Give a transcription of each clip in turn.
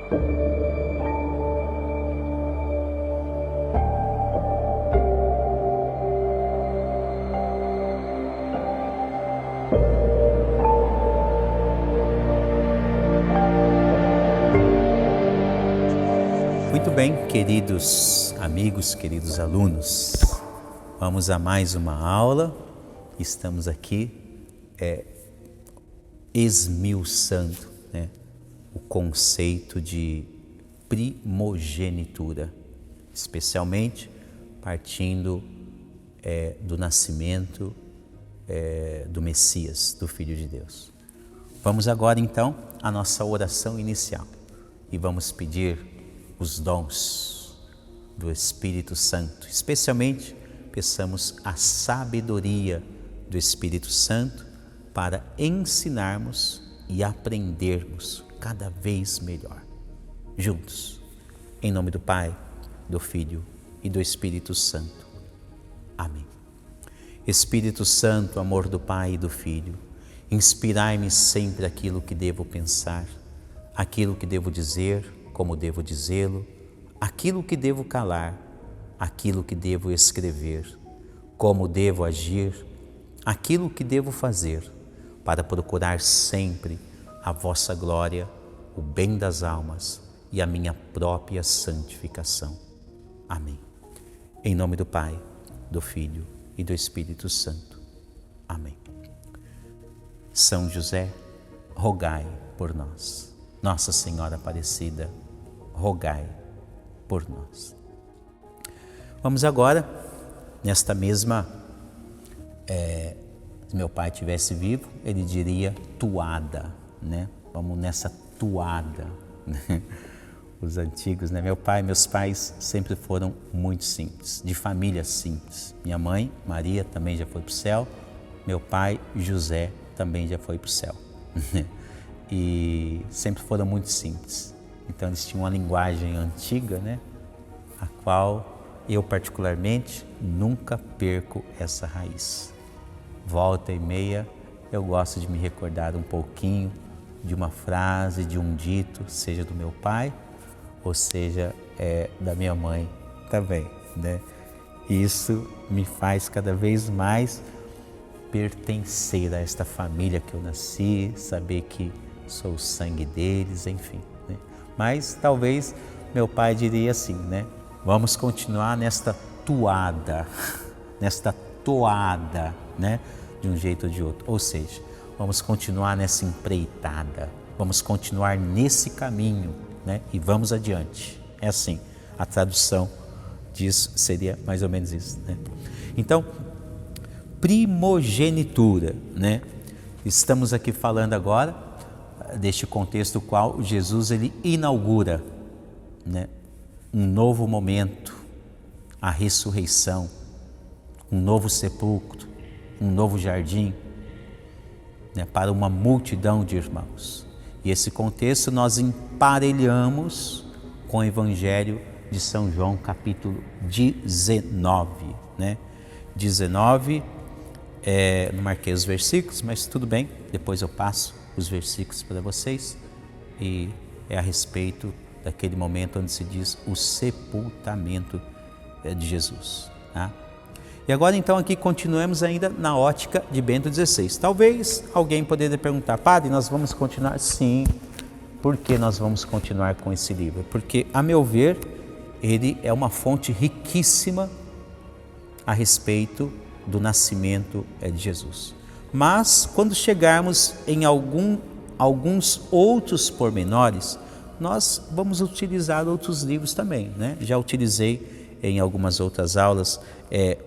Muito bem, queridos amigos, queridos alunos, vamos a mais uma aula. Estamos aqui esmiuçando, né, o conceito de primogenitura, especialmente partindo do nascimento do Messias, do Filho de Deus. Vamos agora então à nossa oração inicial e vamos pedir os dons do Espírito Santo, especialmente peçamos a sabedoria do Espírito Santo para ensinarmos e aprendermos cada vez melhor, juntos, em nome do Pai, do Filho e do Espírito Santo. Amém. Espírito Santo, amor do Pai e do Filho, inspirai-me sempre aquilo que devo pensar, aquilo que devo dizer, como devo dizê-lo, aquilo que devo calar, aquilo que devo escrever, como devo agir, aquilo que devo fazer, para procurar sempre a vossa glória, o bem das almas e a minha própria santificação. Amém. Em nome do Pai, do Filho e do Espírito Santo. Amém. São José, rogai por nós. Nossa Senhora Aparecida, rogai por nós. Vamos agora, nesta mesma, se meu pai estivesse vivo, ele diria toada, né? Vamos nessa toada, né? Os antigos, né? Meu pai e meus pais sempre foram muito simples, de família simples. Minha mãe, Maria, também já foi para o céu. Meu pai, José, também já foi para o céu. E sempre foram muito simples. Então eles tinham uma linguagem antiga, né? A qual eu particularmente nunca perco essa raiz. Volta e meia eu gosto de me recordar um pouquinho de uma frase, de um dito, seja do meu pai ou seja da minha mãe também, né? Isso me faz cada vez mais pertencer a esta família que eu nasci, saber que sou o sangue deles, enfim, né? Mas talvez meu pai diria assim, né? Vamos continuar nesta toada, né? De um jeito ou de outro. Ou seja, vamos continuar nessa empreitada, vamos continuar nesse caminho, né? E vamos adiante. É assim, a tradução disso seria mais ou menos isso, né? Então, primogenitura, né? Estamos aqui falando agora deste contexto qual Jesus ele inaugura, né, um novo momento, a ressurreição, um novo sepulcro, um novo jardim, né, para uma multidão de irmãos. E esse contexto nós emparelhamos com o Evangelho de São João, capítulo 19, né? 19, não marquei os versículos, mas tudo bem, depois eu passo os versículos para vocês, e é a respeito daquele momento onde se diz o sepultamento de Jesus, tá? E agora então aqui continuamos ainda na ótica de Bento XVI. Talvez alguém poderia perguntar, padre, nós vamos continuar? Sim. Por que nós vamos continuar com esse livro? Porque, a meu ver, ele é uma fonte riquíssima a respeito do nascimento de Jesus. Mas, quando chegarmos em alguns outros pormenores, nós vamos utilizar outros livros também, né? Já utilizei em algumas outras aulas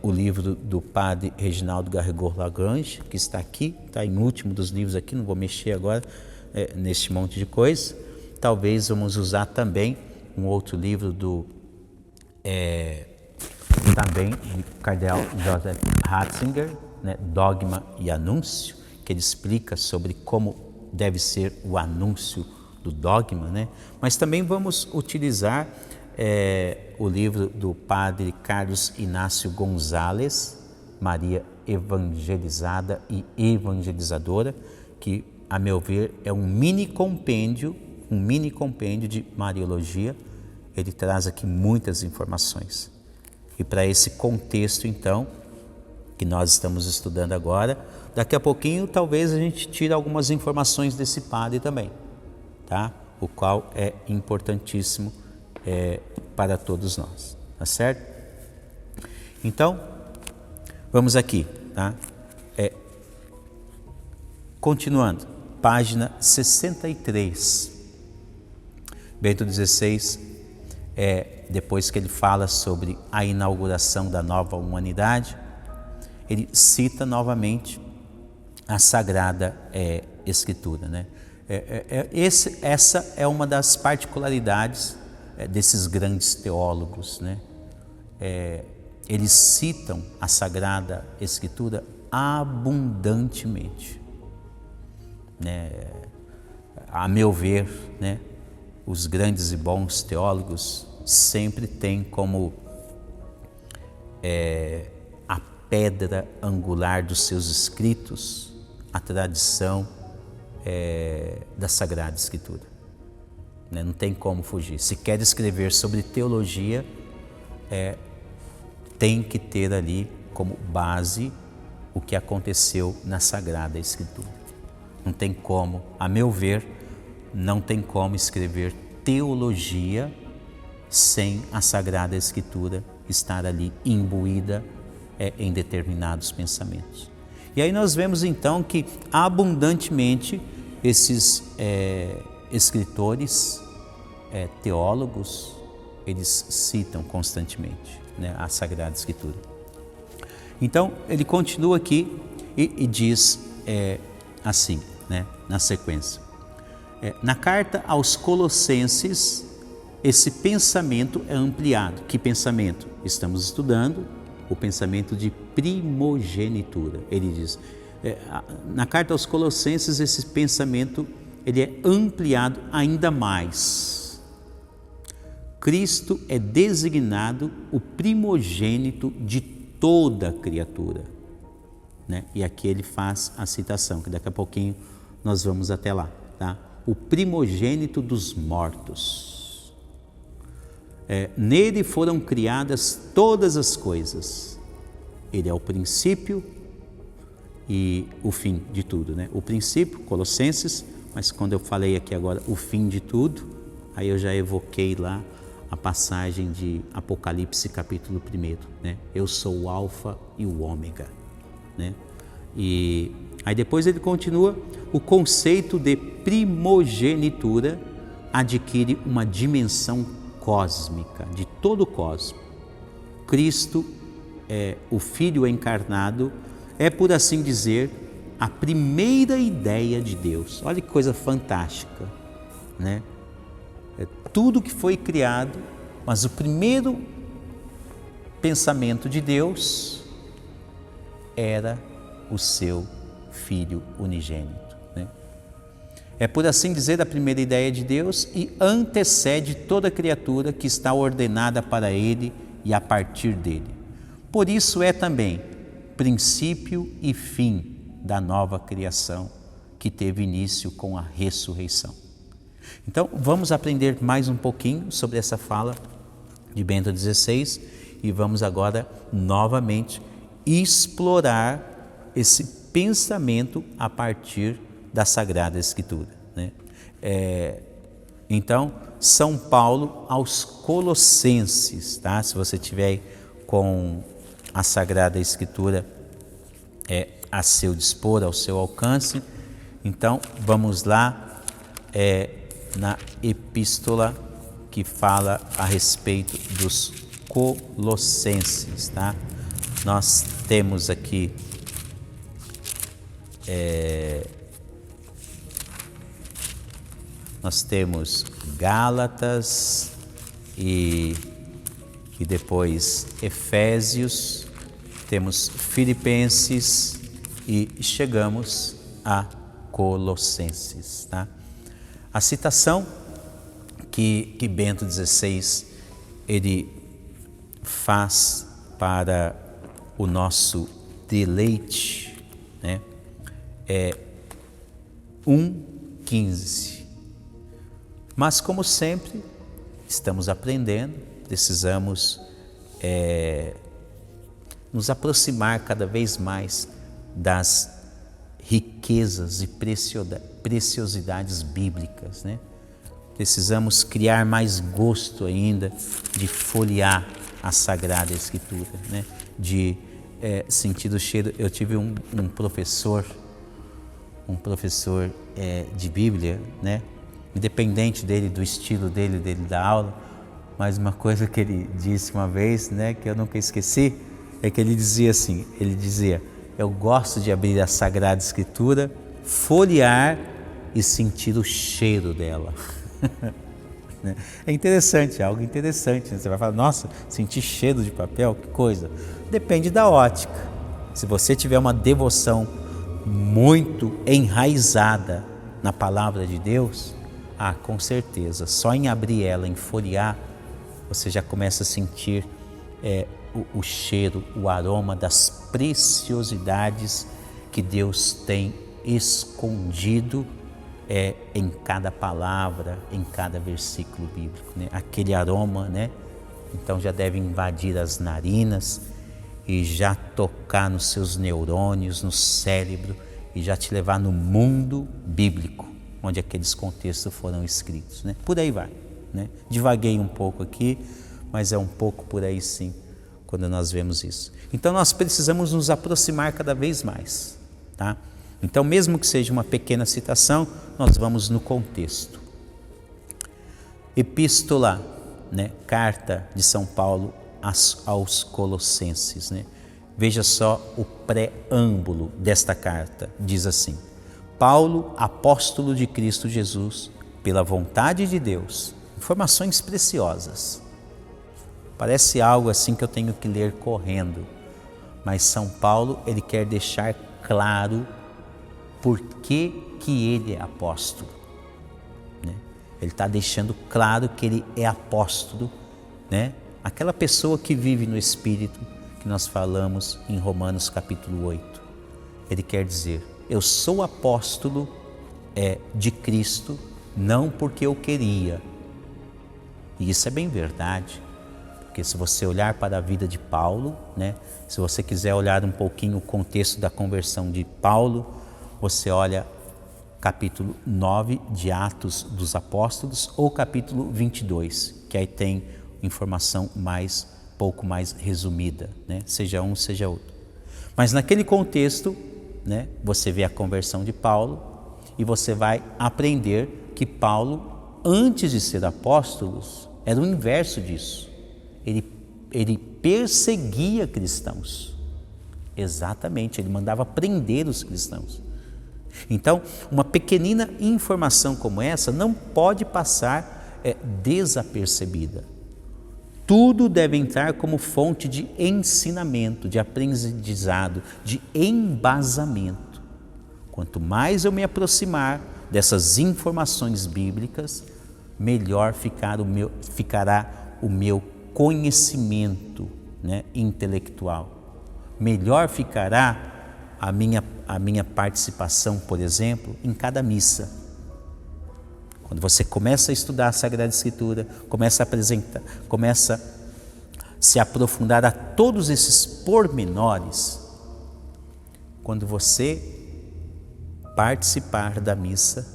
o livro do padre Reginaldo Garrigou-Lagrange, que está aqui, está em último dos livros aqui, não vou mexer agora neste monte de coisa. Talvez vamos usar também um outro livro também de Cardeal Joseph Ratzinger, né, Dogma e Anúncio, que ele explica sobre como deve ser o anúncio do dogma, né? Mas também vamos utilizar o livro do padre Carlos Inácio Gonzalez, Maria Evangelizada e Evangelizadora, que, a meu ver, é um mini compêndio um mini compêndio de Mariologia. Ele traz aqui muitas informações. E para esse contexto, então, que nós estamos estudando agora, daqui a pouquinho talvez a gente tire algumas informações desse padre também, tá? O qual é importantíssimo para todos nós, tá certo? Então, vamos aqui, tá? Continuando, página 63. Bento XVI, depois que ele fala sobre a inauguração da nova humanidade, ele cita novamente a Sagrada Escritura, né? Essa é uma das particularidades desses grandes teólogos, né? Eles citam a Sagrada Escritura abundantemente, né? A meu ver, né, os grandes e bons teólogos sempre têm como a pedra angular dos seus escritos a tradição da Sagrada Escritura, né? Não tem como fugir. Se quer escrever sobre teologia, tem que ter ali como base o que aconteceu na Sagrada Escritura. Não tem como, a meu ver, não tem como escrever teologia sem a Sagrada Escritura estar ali imbuída em determinados pensamentos. E aí nós vemos então que abundantemente esses escritores, teólogos, eles citam constantemente, né, a Sagrada Escritura. Então ele continua aqui e diz assim, né, na sequência. Na carta aos Colossenses, esse pensamento é ampliado. Que pensamento? Estamos estudando o pensamento de primogenitura. Ele diz, na carta aos Colossenses, esse pensamento ele é ampliado ainda mais. Cristo é designado o primogênito de toda criatura, né? E aqui ele faz a citação, que daqui a pouquinho nós vamos até lá, tá? O primogênito dos mortos. Nele foram criadas todas as coisas. Ele é o princípio e o fim de tudo, né? O princípio, Colossenses, mas quando eu falei aqui agora o fim de tudo, aí eu já evoquei lá a passagem de Apocalipse capítulo 1, né? Eu sou o alfa e o ômega, né? E aí depois ele continua, o conceito de primogenitura adquire uma dimensão cósmica, de todo o cosmos. Cristo, o Filho encarnado, é, por assim dizer, a primeira ideia de Deus. Olha que coisa fantástica, né? Tudo que foi criado, mas o primeiro pensamento de Deus era o seu Filho unigênito, né? É, por assim dizer, a primeira ideia de Deus e antecede toda criatura que está ordenada para Ele e a partir dele. Por isso é também princípio e fim da nova criação que teve início com a ressurreição. Então, vamos aprender mais um pouquinho sobre essa fala de Bento XVI e vamos agora novamente explorar esse pensamento a partir da Sagrada Escritura, né? Então, São Paulo aos Colossenses, tá? Se você tiver com a Sagrada Escritura a seu dispor, ao seu alcance, então vamos lá na epístola que fala a respeito dos Colossenses, tá? Nós temos aqui nós temos Gálatas e depois Efésios, temos Filipenses e chegamos a Colossenses, tá? A citação que Bento XVI ele faz para o nosso deleite, né, é 1,15. Mas, como sempre, estamos aprendendo, precisamos nos aproximar cada vez mais das riquezas e preciosidades bíblicas, né? Precisamos criar mais gosto ainda de folhear a Sagrada Escritura, né? De sentir o cheiro. Eu tive um professor de Bíblia, né? Independente do estilo dele da aula, mas uma coisa que ele disse uma vez, né, que eu nunca esqueci, é que ele dizia assim, eu gosto de abrir a Sagrada Escritura, folhear e sentir o cheiro dela. É interessante, é algo interessante, né? Você vai falar, nossa, sentir cheiro de papel, que coisa. Depende da ótica. Se você tiver uma devoção muito enraizada na palavra de Deus, com certeza, só em abrir ela, em folhear, você já começa a sentir o cheiro, o aroma das preciosidades que Deus tem escondido em cada palavra, em cada versículo bíblico, né? Aquele aroma, né? Então já deve invadir as narinas e já tocar nos seus neurônios, no cérebro e já te levar no mundo bíblico, onde aqueles contextos foram escritos, né? Por aí vai, né? Divaguei um pouco aqui, mas é um pouco por aí sim, quando nós vemos isso. Então nós precisamos nos aproximar cada vez mais, tá? Então, mesmo que seja uma pequena citação, nós vamos no contexto. Epístola, né? Carta de São Paulo aos Colossenses, né? Veja só o preâmbulo desta carta, diz assim: Paulo, apóstolo de Cristo Jesus, pela vontade de Deus. Informações preciosas. Parece algo assim que eu tenho que ler correndo, mas São Paulo, ele quer deixar claro por que ele é apóstolo, né? Ele está deixando claro que ele é apóstolo, né? Aquela pessoa que vive no Espírito, que nós falamos em Romanos capítulo 8. Ele quer dizer, eu sou apóstolo de Cristo, não porque eu queria. E isso é bem verdade, porque se você olhar para a vida de Paulo, né? Se você quiser olhar um pouquinho o contexto da conversão de Paulo, você olha capítulo 9 de Atos dos Apóstolos ou capítulo 22, que aí tem informação pouco mais resumida, né? Seja um, seja outro. Mas naquele contexto, né, você vê a conversão de Paulo e você vai aprender que Paulo, antes de ser apóstolo, era o inverso disso. Ele perseguia cristãos. Exatamente, ele mandava prender os cristãos. Então, uma pequenina informação como essa não pode passar desapercebida. Tudo deve entrar como fonte de ensinamento, de aprendizado, de embasamento. Quanto mais eu me aproximar dessas informações bíblicas, melhor ficará o meu conhecimento, né, intelectual. Melhor ficará a minha participação, por exemplo, em cada missa. Quando você começa a estudar a Sagrada Escritura, começa a se aprofundar a todos esses pormenores, quando você participar da missa,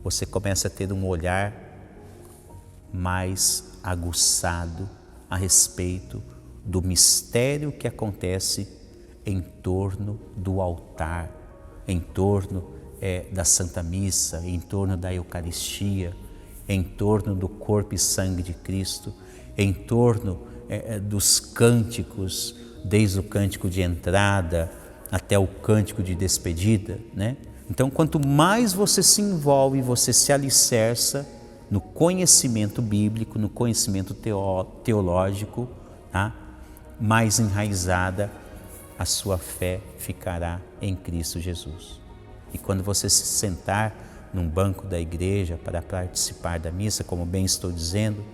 você começa a ter um olhar mais aguçado a respeito do mistério que acontece em torno do altar, em torno da Santa Missa, em torno da Eucaristia, em torno do corpo e sangue de Cristo, em torno dos cânticos, desde o cântico de entrada até o cântico de despedida, né? Então, quanto mais você se envolve, você se alicerça no conhecimento bíblico, no conhecimento teológico, tá? Mais enraizada a sua fé ficará em Cristo Jesus. E quando você se sentar num banco da igreja para participar da missa, como bem estou dizendo,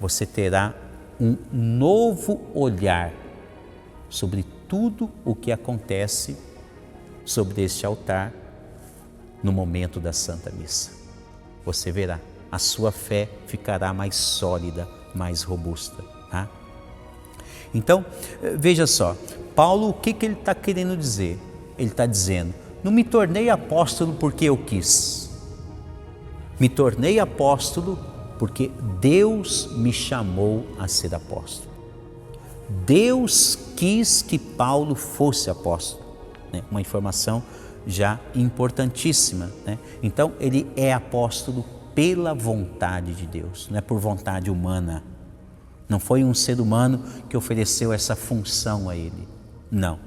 você terá um novo olhar sobre tudo o que acontece sobre este altar no momento da Santa Missa. Você verá a sua fé ficará mais sólida, mais robusta. Tá? Então, veja só, Paulo, o que ele está querendo dizer? Ele está dizendo, não me tornei apóstolo porque eu quis. Me tornei apóstolo porque Deus me chamou a ser apóstolo. Deus quis que Paulo fosse apóstolo. Né? Uma informação já importantíssima. Né? Então, ele é apóstolo pela vontade de Deus, não é por vontade humana. Não foi um ser humano que ofereceu essa função a ele. Não.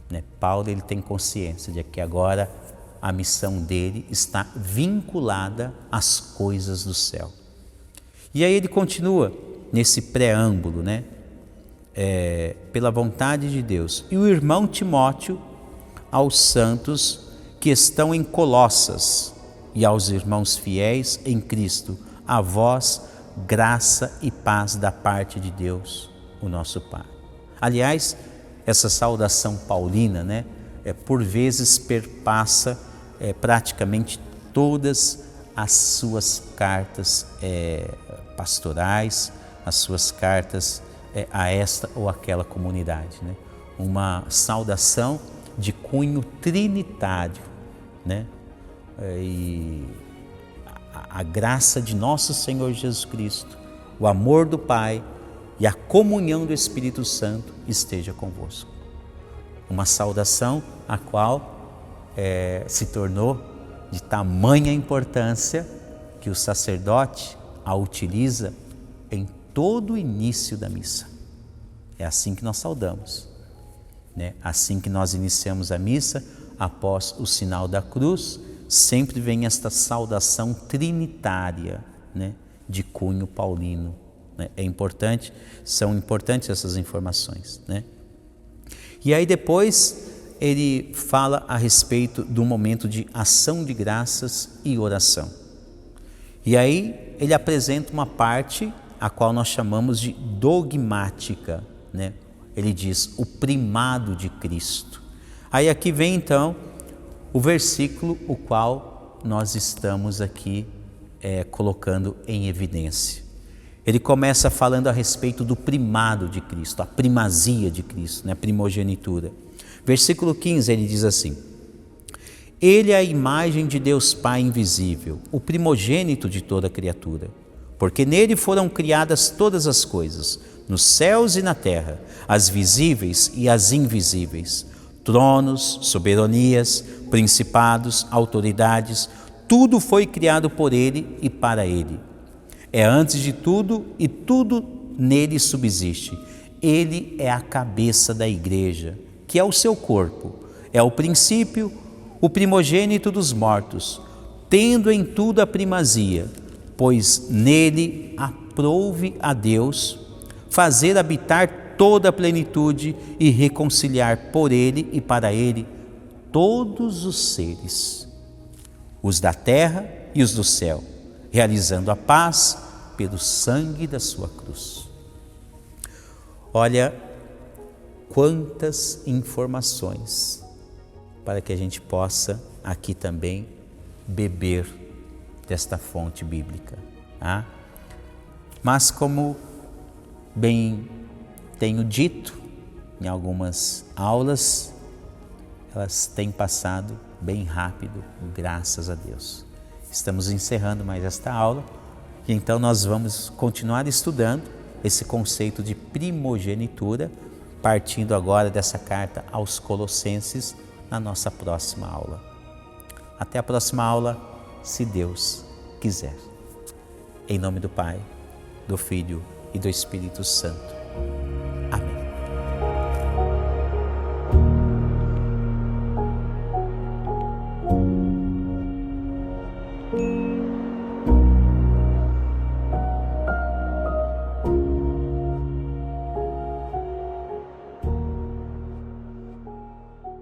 Né? Paulo, ele tem consciência de que agora a missão dele está vinculada às coisas do céu. E aí ele continua nesse preâmbulo, né? Pela vontade de Deus. E o irmão Timóteo aos santos que estão em Colossas e aos irmãos fiéis em Cristo, a vós graça e paz da parte de Deus, o nosso Pai. Aliás, essa saudação paulina, né, por vezes perpassa praticamente todas as suas cartas pastorais, as suas cartas a esta ou aquela comunidade. Né? Uma saudação de cunho trinitário, né? E a graça de nosso Senhor Jesus Cristo, o amor do Pai e a comunhão do Espírito Santo esteja convosco. Uma saudação a qual se tornou de tamanha importância que o sacerdote a utiliza em todo o início da missa. É assim que nós saudamos, né? Assim que nós iniciamos a missa, após o sinal da cruz, sempre vem esta saudação trinitária, né? De cunho paulino. Né? São importantes essas informações, né? E aí depois ele fala a respeito do momento de ação de graças e oração. E aí ele apresenta uma parte a qual nós chamamos de dogmática, né? Ele diz o primado de Cristo. Aí aqui vem então o versículo o qual nós estamos aqui colocando em evidência. Ele começa falando a respeito do primado de Cristo, a primazia de Cristo, né? A primogenitura. Versículo 15 ele diz assim: Ele é a imagem de Deus Pai invisível, o primogênito de toda criatura, porque nele foram criadas todas as coisas, nos céus e na terra, as visíveis e as invisíveis, tronos, soberanias, principados, autoridades, tudo foi criado por ele e para ele. É antes de tudo e tudo nele subsiste. Ele é a cabeça da igreja, que é o seu corpo, é o princípio, o primogênito dos mortos, tendo em tudo a primazia, pois nele aprouve a Deus fazer habitar toda a plenitude e reconciliar por ele e para ele todos os seres, os da terra e os do céu, realizando a paz pelo sangue da sua cruz. Olha quantas informações para que a gente possa aqui também beber desta fonte bíblica. Tá? Mas como bem tenho dito em algumas aulas, elas têm passado bem rápido, graças a Deus. Estamos encerrando mais esta aula e então nós vamos continuar estudando esse conceito de primogenitura, partindo agora dessa carta aos Colossenses na nossa próxima aula. Até a próxima aula, se Deus quiser. Em nome do Pai, do Filho e do Espírito Santo. Amém.